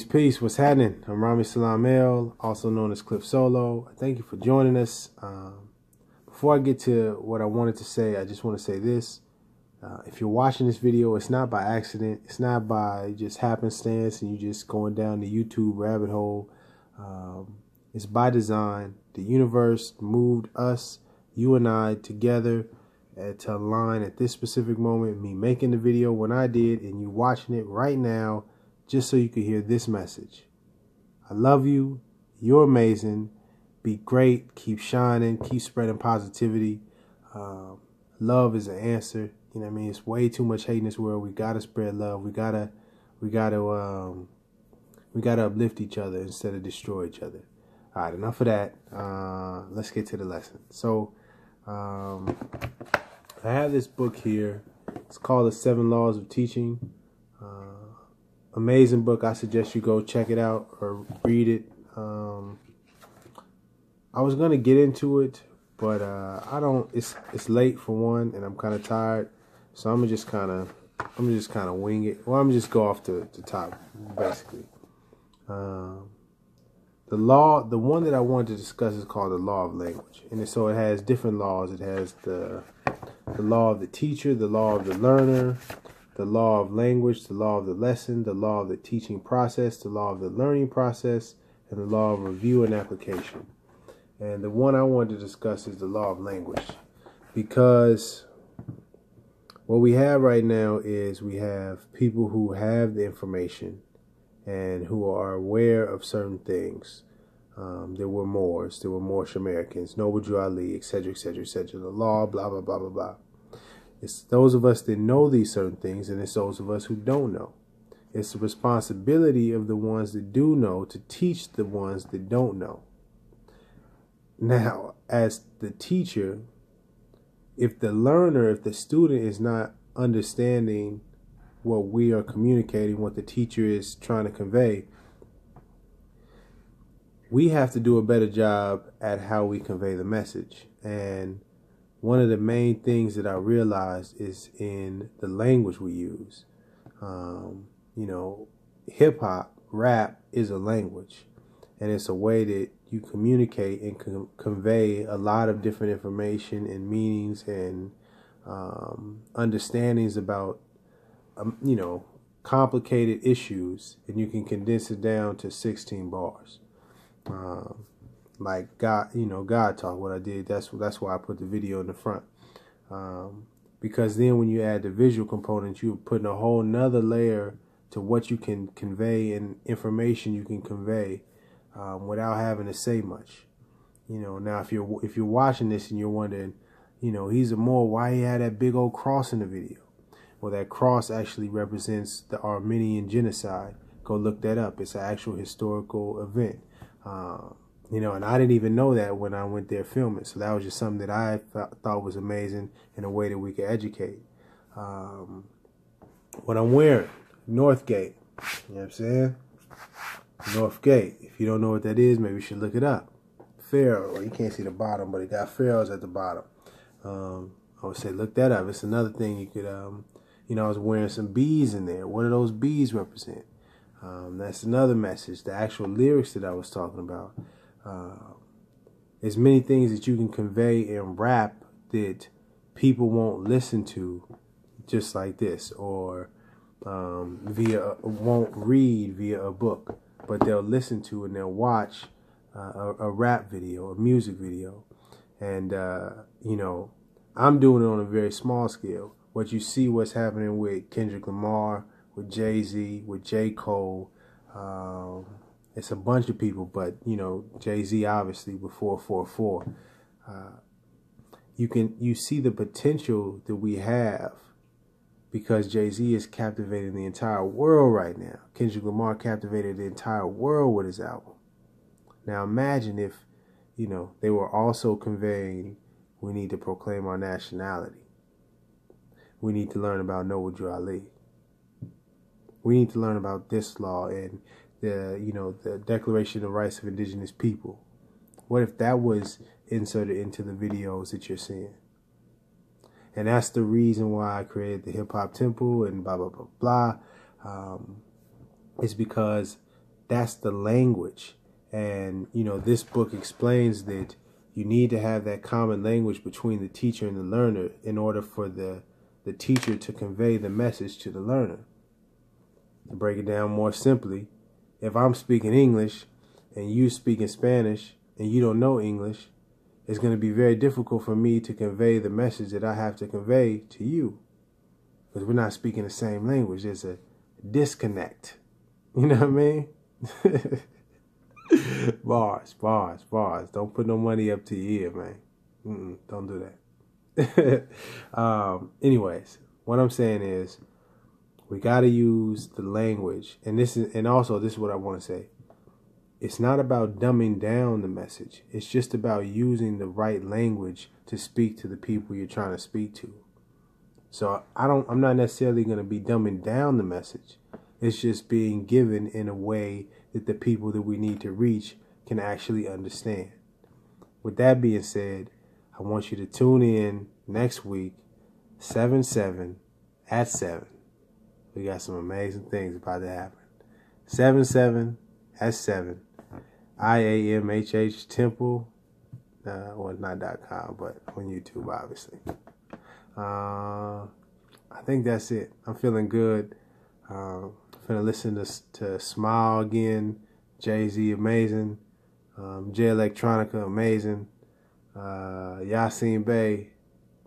Peace. What's happening? I'm Rami Salam El, also known as Cliff Solo. Thank you for joining us. Before I get to what I wanted to say, I just want to say this. If you're watching this video, it's not by accident. It's not by just happenstance and you just going down the YouTube rabbit hole. It's by design. The universe moved us, you and I, together to align at this specific moment. Me making the video when I did and you watching it right now, just so you could hear this message. I love you. You're amazing. Be great. Keep shining. Keep spreading positivity. Love is the answer. You know what I mean? It's way too much hate in this world. We gotta spread love. We gotta uplift each other instead of destroy each other. All right, enough of that. Let's get to the lesson. So, I have this book here. It's called The 7 Laws of Teaching. Amazing book. I suggest you go check it out or read it. I was gonna get into it, but I don't. It's late for one, and I'm kind of tired, so I'm just kind of wing it. Well, I'm just go off the top, basically. The one that I wanted to discuss is called the law of language, and so it has different laws. It has the law of the teacher, the law of the learner, the law of language, the law of the lesson, the law of the teaching process, the law of the learning process, and the law of review and application. And the one I wanted to discuss is the law of language, because what we have right now is we have people who have the information and who are aware of certain things. There were Moors, there were Moorish Americans, Noble Drew Ali, etc., etc., etc. The law, blah, blah, blah, blah, blah. It's those of us that know these certain things, and it's those of us who don't know. It's the responsibility of the ones that do know to teach the ones that don't know. Now, as the teacher, if the learner, if the student is not understanding what we are communicating, what the teacher is trying to convey, we have to do a better job at how we convey the message. And one of the main things that I realized is in the language we use. Hip hop, rap is a language, and it's a way that you communicate and convey a lot of different information and meanings and understandings about, complicated issues, and you can condense it down to 16 bars. Like God, God talk, what I did, that's why I put the video in the front. Because then when you add the visual component, you're putting a whole nother layer to what you can convey and information you can convey without having to say much. Now if you're watching this and you're wondering, he's a Moor, why he had that big old cross in the video? Well, that cross actually represents the Armenian genocide. Go look that up. It's an actual historical event. And I didn't even know that when I went there filming. So that was just something that I thought was amazing in a way that we could educate. What I'm wearing, Northgate. You know what I'm saying? Northgate. If you don't know what that is, maybe you should look it up. Pharaoh. Well, you can't see the bottom, but it got pharaohs at the bottom. I would say look that up. It's another thing you could, I was wearing some bees in there. What do those bees represent? That's another message. The actual lyrics that I was talking about. There's many things that you can convey in rap that people won't listen to just like this, or won't read via a book, but they'll listen to and they'll watch a rap video, a music video. And, I'm doing it on a very small scale. What you see what's happening with Kendrick Lamar, with Jay-Z, with J. Cole, it's a bunch of people, but Jay-Z obviously with 444. You see the potential that we have, because Jay-Z is captivating the entire world right now. Kendrick Lamar captivated the entire world with his album. Now imagine if they were also conveying, we need to proclaim our nationality. We need to learn about Noble Drew Ali. We need to learn about this law and the Declaration of Rights of Indigenous People. What if that was inserted into the videos that you're seeing? And that's the reason why I created the Hip Hop Temple and blah, blah, blah, blah. It's because that's the language. And, you know, this book explains that you need to have that common language between the teacher and the learner in order for the teacher to convey the message to the learner. To break it down more simply, if I'm speaking English and you speaking Spanish and you don't know English, it's going to be very difficult for me to convey the message that I have to convey to you, because we're not speaking the same language. There's a disconnect. You know what I mean? Bars, bars, bars. Don't put no money up to your ear, man. Don't do that. Anyways, what I'm saying is, we got to use the language. And also this is what I want to say. It's not about dumbing down the message. It's just about using the right language to speak to the people you're trying to speak to. So I'm not necessarily going to be dumbing down the message. It's just being given in a way that the people that we need to reach can actually understand. With that being said, I want you to tune in next week, 7/7 at 7. We got some amazing things about to happen. 7/7 at 7. IAMHH Temple. Well, not .com, but on YouTube, obviously. I think that's it. I'm feeling good. I'm finna listen to Smile again. Jay-Z, amazing. Jay Electronica, amazing. Yasin Bey,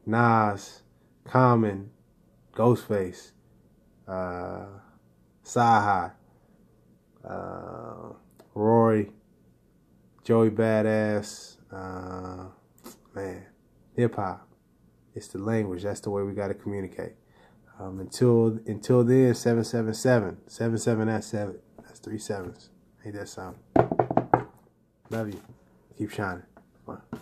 Nas, Common, Ghostface, Saha, Rory, Joey Badass, man, hip hop. It's the language. That's the way we got to communicate. Until then, 7/7/7, 7/7 at 7. That's 3 7s. Ain't that something? Love you. Keep shining. Come on.